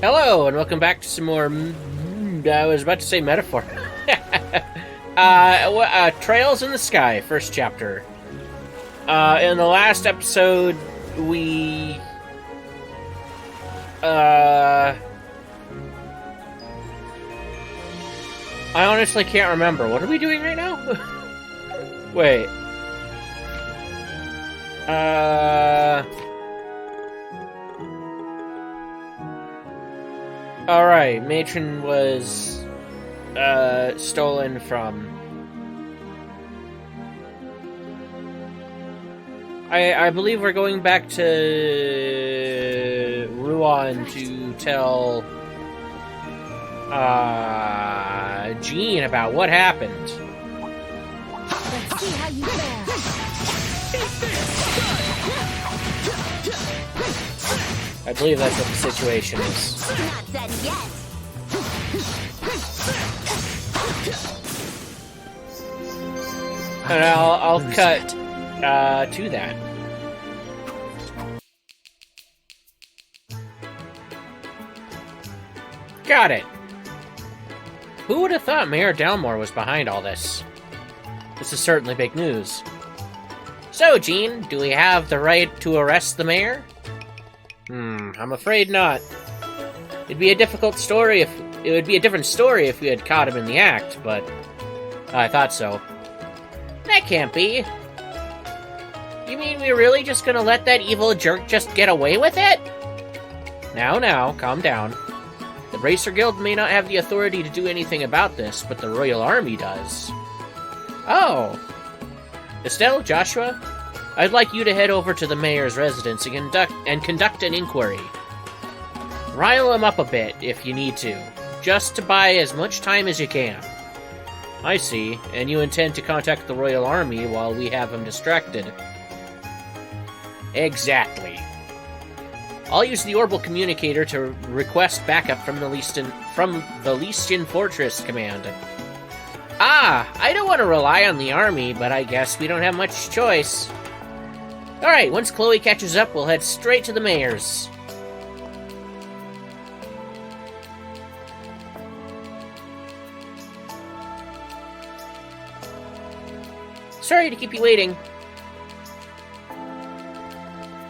Hello, and welcome back to some more. I was about to say metaphor. Trails in the Sky, first chapter. In the last episode, we. I honestly can't remember. What are we doing right now? Wait. Alright, Matron was, stolen from... I believe we're going back to... Ruan to tell... Jean about what happened. Let's see how you fare. I believe that's what the situation is. Not done yet. And I'll cut to that. Got it. Who would have thought Mayor Dalmore was behind all this? This is certainly big news. So, Jean, do we have the right to arrest the mayor? I'm afraid not. It'd be a difficult story if... It would be a different story if we had caught him in the act, but... I thought so. That can't be. You mean we're really just gonna let that evil jerk just get away with it? Now, calm down. The Bracer Guild may not have the authority to do anything about this, but the Royal Army does. Oh. Estelle, Joshua, I'd like you to head over to the mayor's residence and conduct an inquiry. Rile him up a bit if you need to, just to buy as much time as you can. I see, and you intend to contact the Royal Army while we have him distracted. Exactly. I'll use the Orbital Communicator to request backup from the Leastion Fortress Command. I don't want to rely on the army, but I guess we don't have much choice. Alright, once Chloe catches up, we'll head straight to the mayor's. Sorry to keep you waiting.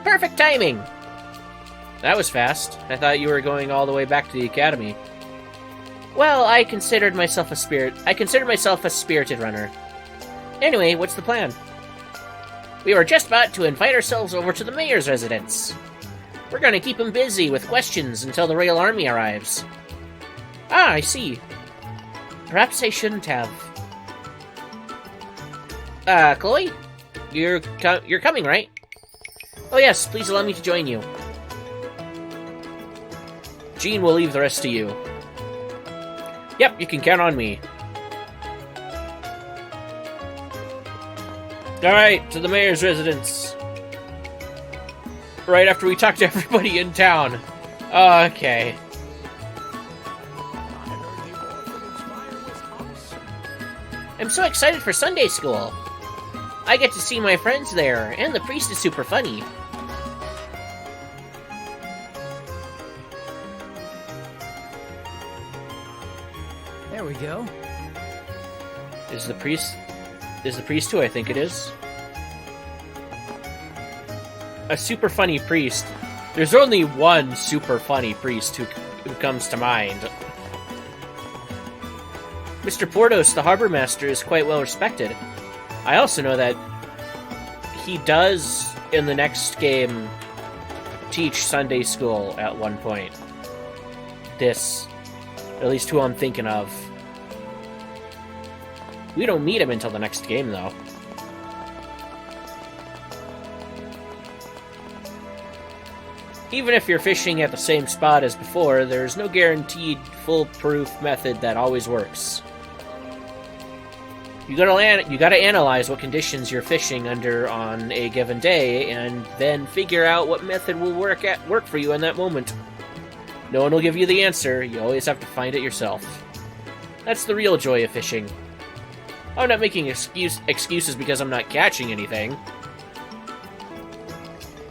Perfect timing! That was fast. I thought you were going all the way back to the academy. Well, I consider myself a spirited runner. Anyway, what's the plan? We were just about to invite ourselves over to the mayor's residence. We're gonna keep him busy with questions until the Royal Army arrives. I see. Perhaps I shouldn't have. Chloe? You're coming, right? Oh yes, please allow me to join you. Jean will leave the rest to you. Yep, you can count on me. Alright, to the mayor's residence. Right after we talk to everybody in town. Okay. I'm so excited for Sunday school. I get to see my friends there, and the priest is super funny. There we go. Is the priest who I think it is? A super funny priest. There's only one super funny priest who comes to mind. Mr. Portos, the harbor master, is quite well respected. I also know that he does, in the next game, teach Sunday school at one point. At least who I'm thinking of. We don't meet him until the next game, though. Even if you're fishing at the same spot as before, there's no guaranteed foolproof method that always works. You gotta analyze what conditions you're fishing under on a given day, and then figure out what method will work for you in that moment. No one will give you the answer, you always have to find it yourself. That's the real joy of fishing. I'm not making excuses because I'm not catching anything.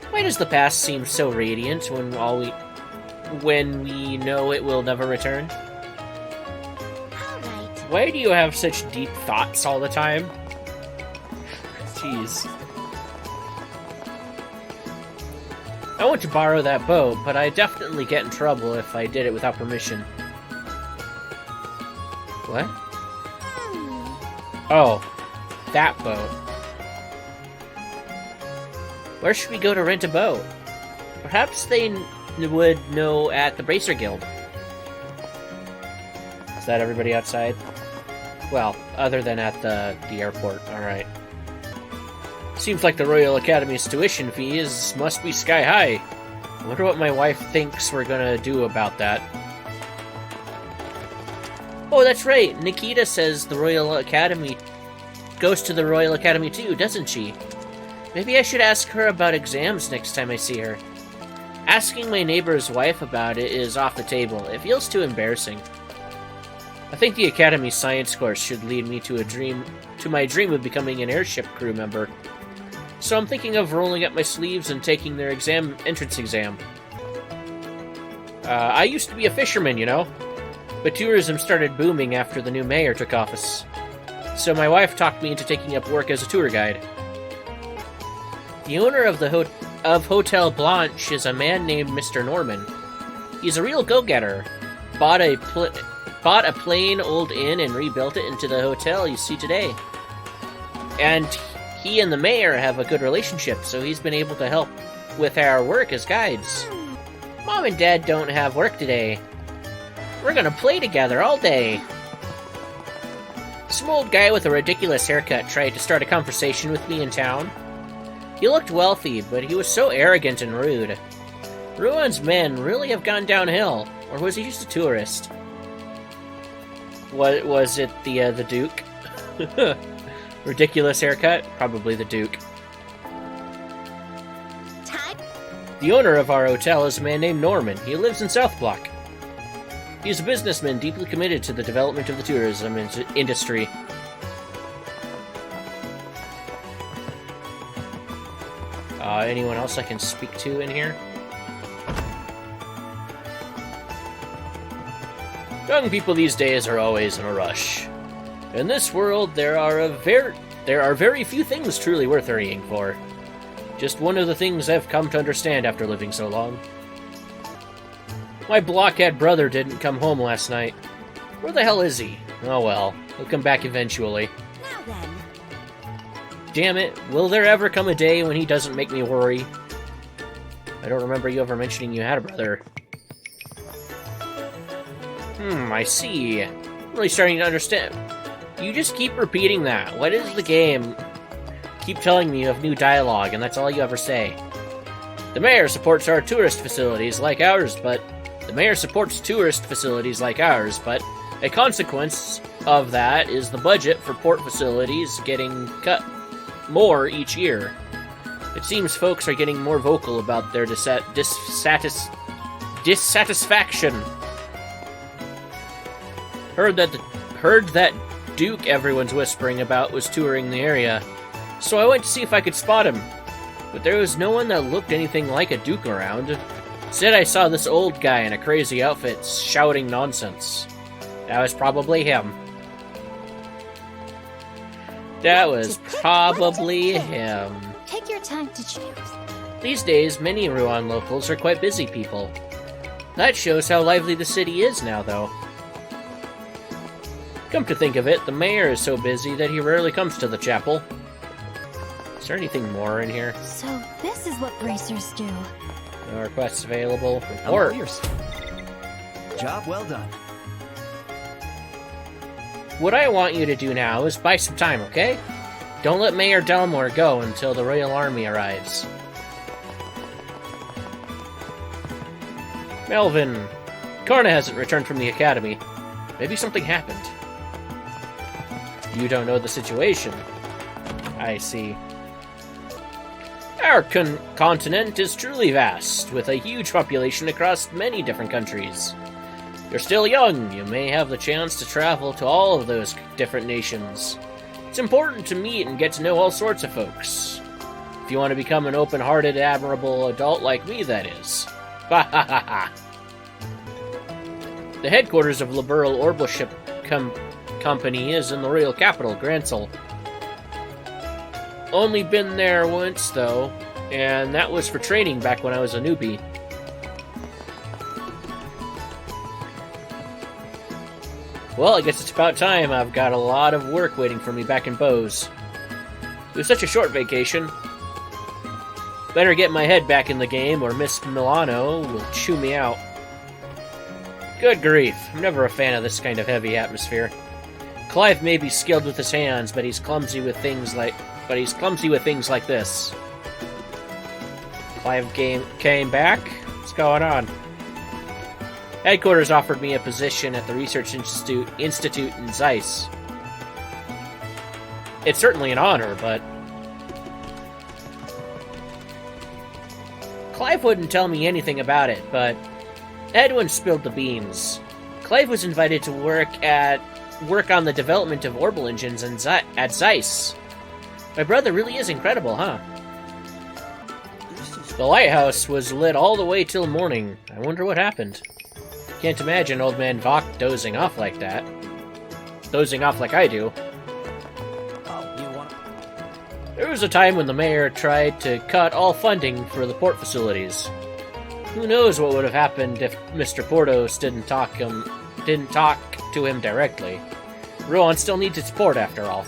Why does the past seem so radiant when all we... when we know it will never return? Alright. Why do you have such deep thoughts all the time? Jeez. I want to borrow that boat, but I'd definitely get in trouble if I did it without permission. What? Oh, that boat. Where should we go to rent a boat? Perhaps they would know at the Bracer Guild. Is that everybody outside? Well, other than at the airport, alright. Seems like the Royal Academy's tuition fees must be sky high. I wonder what my wife thinks we're gonna do about that. Oh, that's right. Nikita says the Royal Academy goes to the Royal Academy too, doesn't she? Maybe I should ask her about exams next time I see her. Asking my neighbor's wife about it is off the table. It feels too embarrassing. I think the Academy science course should lead me to my dream of becoming an airship crew member. So I'm thinking of rolling up my sleeves and taking their entrance exam. I used to be a fisherman, you know, but tourism started booming after the new mayor took office. So my wife talked me into taking up work as a tour guide. The owner of Hotel Blanche is a man named Mr. Norman. He's a real go-getter. Bought a plain old inn and rebuilt it into the hotel you see today. And he and the mayor have a good relationship, so he's been able to help with our work as guides. Mom and Dad don't have work today. We're gonna play together all day. Some old guy with a ridiculous haircut tried to start a conversation with me in town. He looked wealthy, but he was so arrogant and rude. Ruan's men really have gone downhill, or was he just a tourist? What was it, the Duke? Ridiculous haircut? Probably the Duke. Time? The owner of our hotel is a man named Norman. He lives in South Block. He's a businessman deeply committed to the development of the tourism industry. Anyone else I can speak to in here? Young people these days are always in a rush. In this world, there are very few things truly worth hurrying for. Just one of the things I've come to understand after living so long. My blockhead brother didn't come home last night. Where the hell is he? Oh well, he'll come back eventually. Now then. Damn it, will there ever come a day when he doesn't make me worry? I don't remember you ever mentioning you had a brother. I see. I'm really starting to understand. You just keep repeating that. What is the game? Keep telling me you have new dialogue, and that's all you ever say. The mayor supports tourist facilities like ours, but a consequence of that is the budget for port facilities getting cut more each year. It seems folks are getting more vocal about their dissatisfaction. Heard that Duke everyone's whispering about was touring the area, so I went to see if I could spot him. But there was no one that looked anything like a Duke around. Instead, I saw this old guy in a crazy outfit shouting nonsense. That was probably him. That was probably him. Take your time to choose. These days, many Ruan locals are quite busy people. That shows how lively the city is now, though. Come to think of it, the mayor is so busy that he rarely comes to the chapel. Is there anything more in here? So, this is what bracers do. No requests available. Report. Job well done. What I want you to do now is buy some time, okay? Don't let Mayor Delmore go until the Royal Army arrives. Melvin. Karna hasn't returned from the academy. Maybe something happened. You don't know the situation. I see. Our continent is truly vast, with a huge population across many different countries. You're still young, you may have the chance to travel to all of those different nations. It's important to meet and get to know all sorts of folks. If you want to become an open-hearted, admirable adult like me, that is. Ha ha ha ha. The headquarters of Liberal Orbital Ship Company is in the royal capital, Gransel. Only been there once, though, and that was for training back when I was a newbie. Well, I guess it's about time. I've got a lot of work waiting for me back in Bose. It was such a short vacation. Better get my head back in the game, or Miss Milano will chew me out. Good grief, I'm never a fan of this kind of heavy atmosphere. Clive may be skilled with his hands, but he's clumsy with things like this. Clive came back? What's going on? Headquarters offered me a position at the Research Institute in Zeiss. It's certainly an honor, but... Clive wouldn't tell me anything about it, but Edwin spilled the beans. Clive was invited to work on the development of orbital engines at Zeiss. My brother really is incredible, huh? The lighthouse was lit all the way till morning. I wonder what happened. Can't imagine old man Vok dozing off like that. Dozing off like I do. There was a time when the mayor tried to cut all funding for the port facilities. Who knows what would have happened if Mr. Portos didn't talk to him directly. Rouen still needs its port, after all.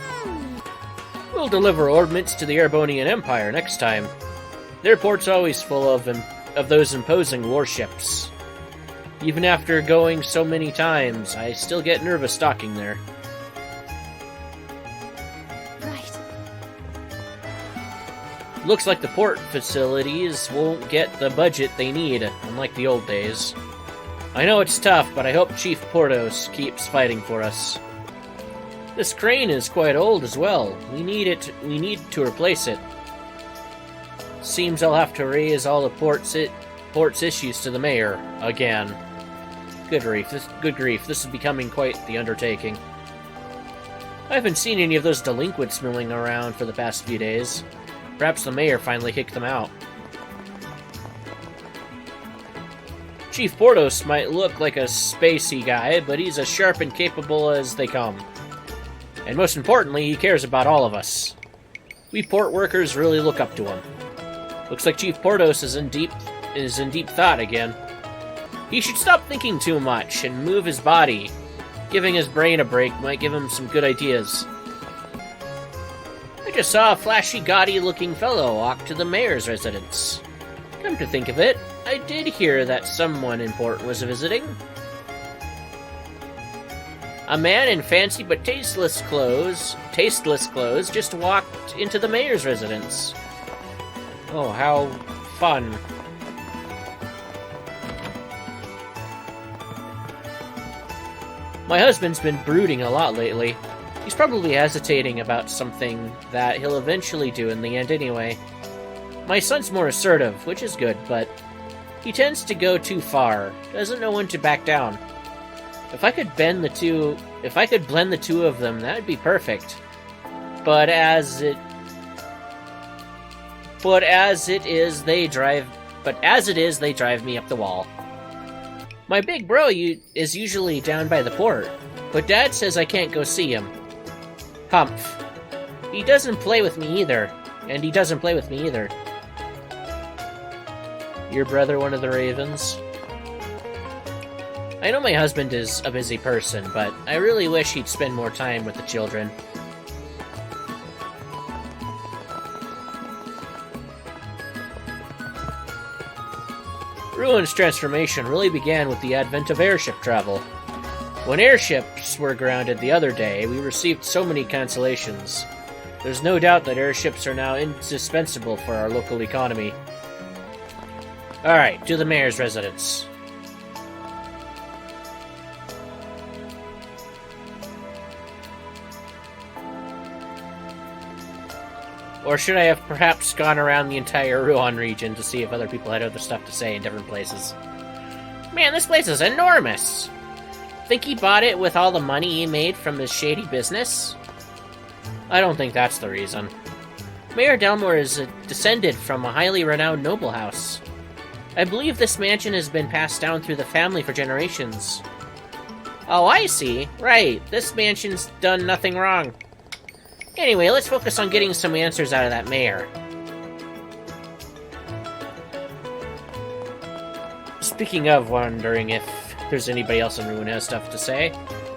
We'll deliver ordnance to the Erebonian Empire next time. Their port's always full of those imposing warships. Even after going so many times, I still get nervous docking there. Right. Looks like the port facilities won't get the budget they need, unlike the old days. I know it's tough, but I hope Chief Portos keeps fighting for us. This crane is quite old as well. We need to replace it. Seems I'll have to raise all the port's issues to the mayor again. Good grief, this is becoming quite the undertaking. I haven't seen any of those delinquents milling around for the past few days. Perhaps the mayor finally kicked them out. Chief Portos might look like a spacey guy, but he's as sharp and capable as they come. And most importantly, he cares about all of us. We port workers really look up to him. Looks like Chief Portos is in deep thought again. He should stop thinking too much and move his body. Giving his brain a break might give him some good ideas. I just saw a flashy, gaudy-looking fellow walk to the mayor's residence. Come to think of it, I did hear that someone important was visiting. A man in fancy but tasteless clothes just walked into the mayor's residence. Oh, how fun. My husband's been brooding a lot lately. He's probably hesitating about something that he'll eventually do in the end anyway. My son's more assertive, which is good, but he tends to go too far, doesn't know when to back down. If I could blend the two of them, that'd be perfect. But as it is, they drive me up the wall. My big bro is usually down by the port, but Dad says I can't go see him. Humph. He doesn't play with me either, and he doesn't play with me either. Your brother one of the Ravens? I know my husband is a busy person, but I really wish he'd spend more time with the children. Rouen's transformation really began with the advent of airship travel. When airships were grounded the other day, we received so many cancellations. There's no doubt that airships are now indispensable for our local economy. Alright, to the mayor's residence. Or should I have perhaps gone around the entire Rouen region to see if other people had other stuff to say in different places? Man, this place is enormous! Think he bought it with all the money he made from his shady business? I don't think that's the reason. Mayor Delmore is descended from a highly renowned noble house. I believe this mansion has been passed down through the family for generations. Oh, I see. Right, this mansion's done nothing wrong. Anyway, let's focus on getting some answers out of that mayor. Speaking of wondering if there's anybody else in Ruin who has stuff to say,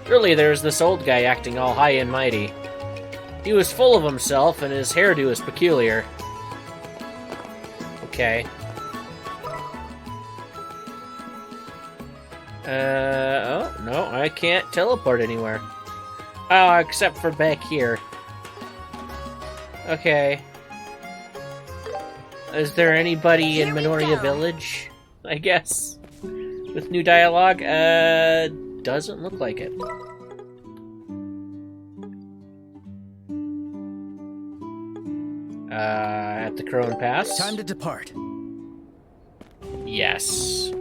earlier there was this old guy acting all high and mighty. He was full of himself, and his hairdo was peculiar. Okay. Oh, no, I can't teleport anywhere. Oh, except for back here. Okay. Is there anybody in Minoria Village? I guess. With new dialogue? Doesn't look like it. At the Crone Pass? Time to depart. Yes.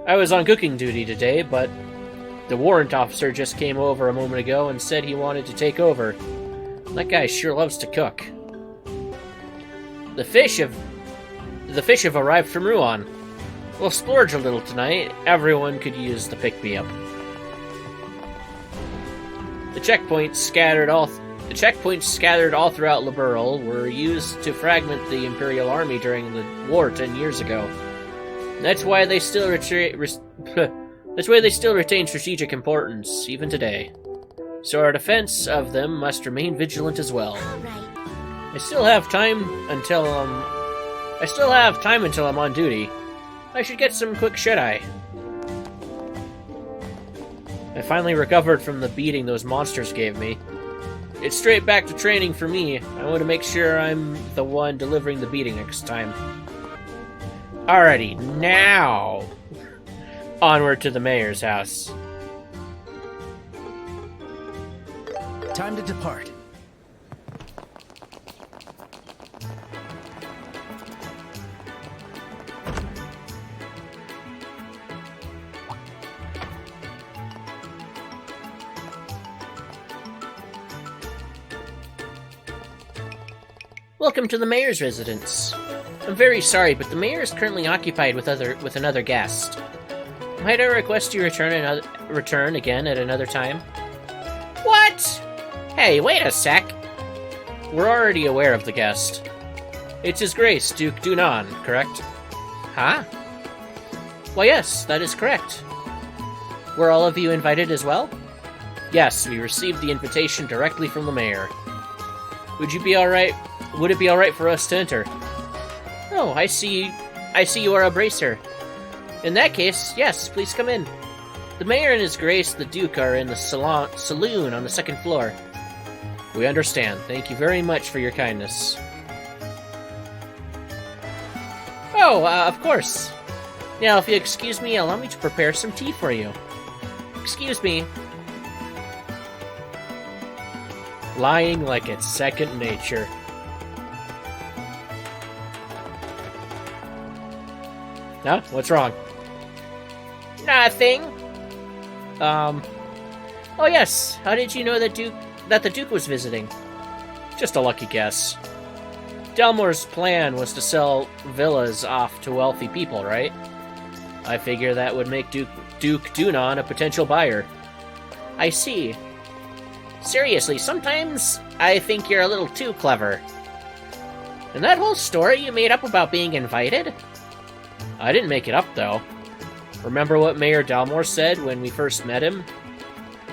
I was on cooking duty today, but the warrant officer just came over a moment ago and said he wanted to take over. That guy sure loves to cook. The fish have arrived from Ruan. We'll splurge a little tonight. Everyone could use the pick-me-up. The checkpoints scattered all throughout Liberl were used to fragment the Imperial Army during the war 10 years ago. That's why they still retain strategic importance, even today. So our defense of them must remain vigilant as well. I still have time until I'm on duty. I should get some quick shut-eye. I finally recovered from the beating those monsters gave me. It's straight back to training for me. I want to make sure I'm the one delivering the beating next time. Alrighty, now onward to the mayor's house. Time to depart. Welcome to the mayor's residence. I'm very sorry, but the mayor is currently occupied with another guest. Might I request you return again at another time? What? Hey, wait a sec. We're already aware of the guest. It's His Grace, Duke Dunan, correct? Huh? Why, yes, that is correct. Were all of you invited as well? Yes, we received the invitation directly from the mayor. Would it be alright for us to enter? Oh, I see you are a bracer. In that case, yes, please come in. The mayor and His Grace, the Duke, are in the saloon on the second floor. We understand. Thank you very much for your kindness. Oh, of course. Now, if you excuse me, allow me to prepare some tea for you. Excuse me. Lying like it's second nature. No? What's wrong? Nothing. Oh yes. How did you know that the Duke was visiting? Just a lucky guess. Delmore's plan was to sell villas off to wealthy people, right? I figure that would make Duke Dunan a potential buyer. I see. Seriously, sometimes I think you're a little too clever. And that whole story you made up about being invited? I didn't make it up, though. Remember what Mayor Dalmore said when we first met him?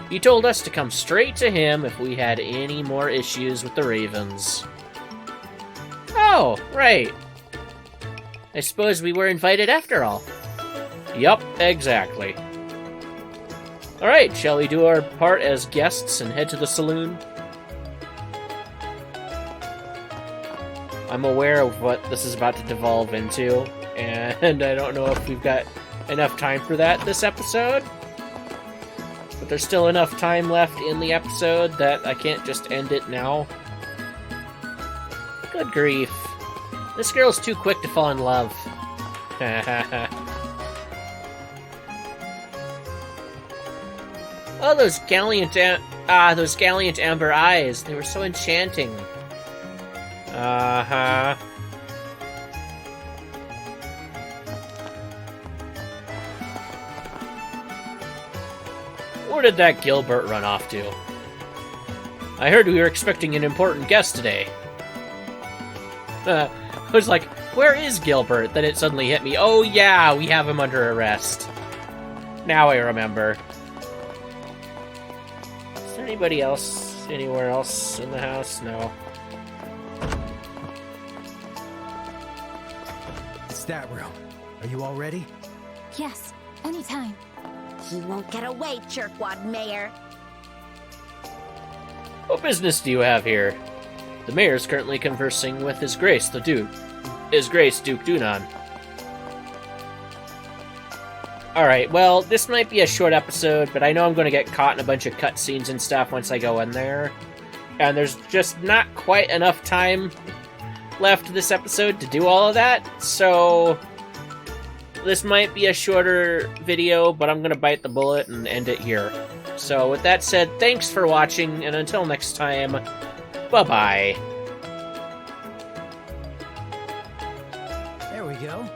He told us to come straight to him if we had any more issues with the Ravens. Oh, right. I suppose we were invited after all. Yup, exactly. Alright, shall we do our part as guests and head to the saloon? I'm aware of what this is about to devolve into, and I don't know if we've got enough time for that this episode. But there's still enough time left in the episode that I can't just end it now. Good grief. This girl's too quick to fall in love. Oh, those gallant amber eyes. They were so enchanting. Uh-huh. Where did that Gilbert run off to? I heard we were expecting an important guest today. I was like, where is Gilbert? Then it suddenly hit me. Oh yeah, we have him under arrest. Now I remember. Is there anybody else anywhere else in the house? No. It's that room. Are you all ready? Yes, anytime. He won't get away, Jerkwad Mayor. What business do you have here? The mayor is currently conversing with His Grace, the Duke. His Grace, Duke Dunan. Alright, well, this might be a short episode, but I know I'm going to get caught in a bunch of cutscenes and stuff once I go in there. And there's just not quite enough time left this episode to do all of that, so this might be a shorter video, but I'm going to bite the bullet and end it here. So with that said, thanks for watching, and until next time, bye-bye. There we go.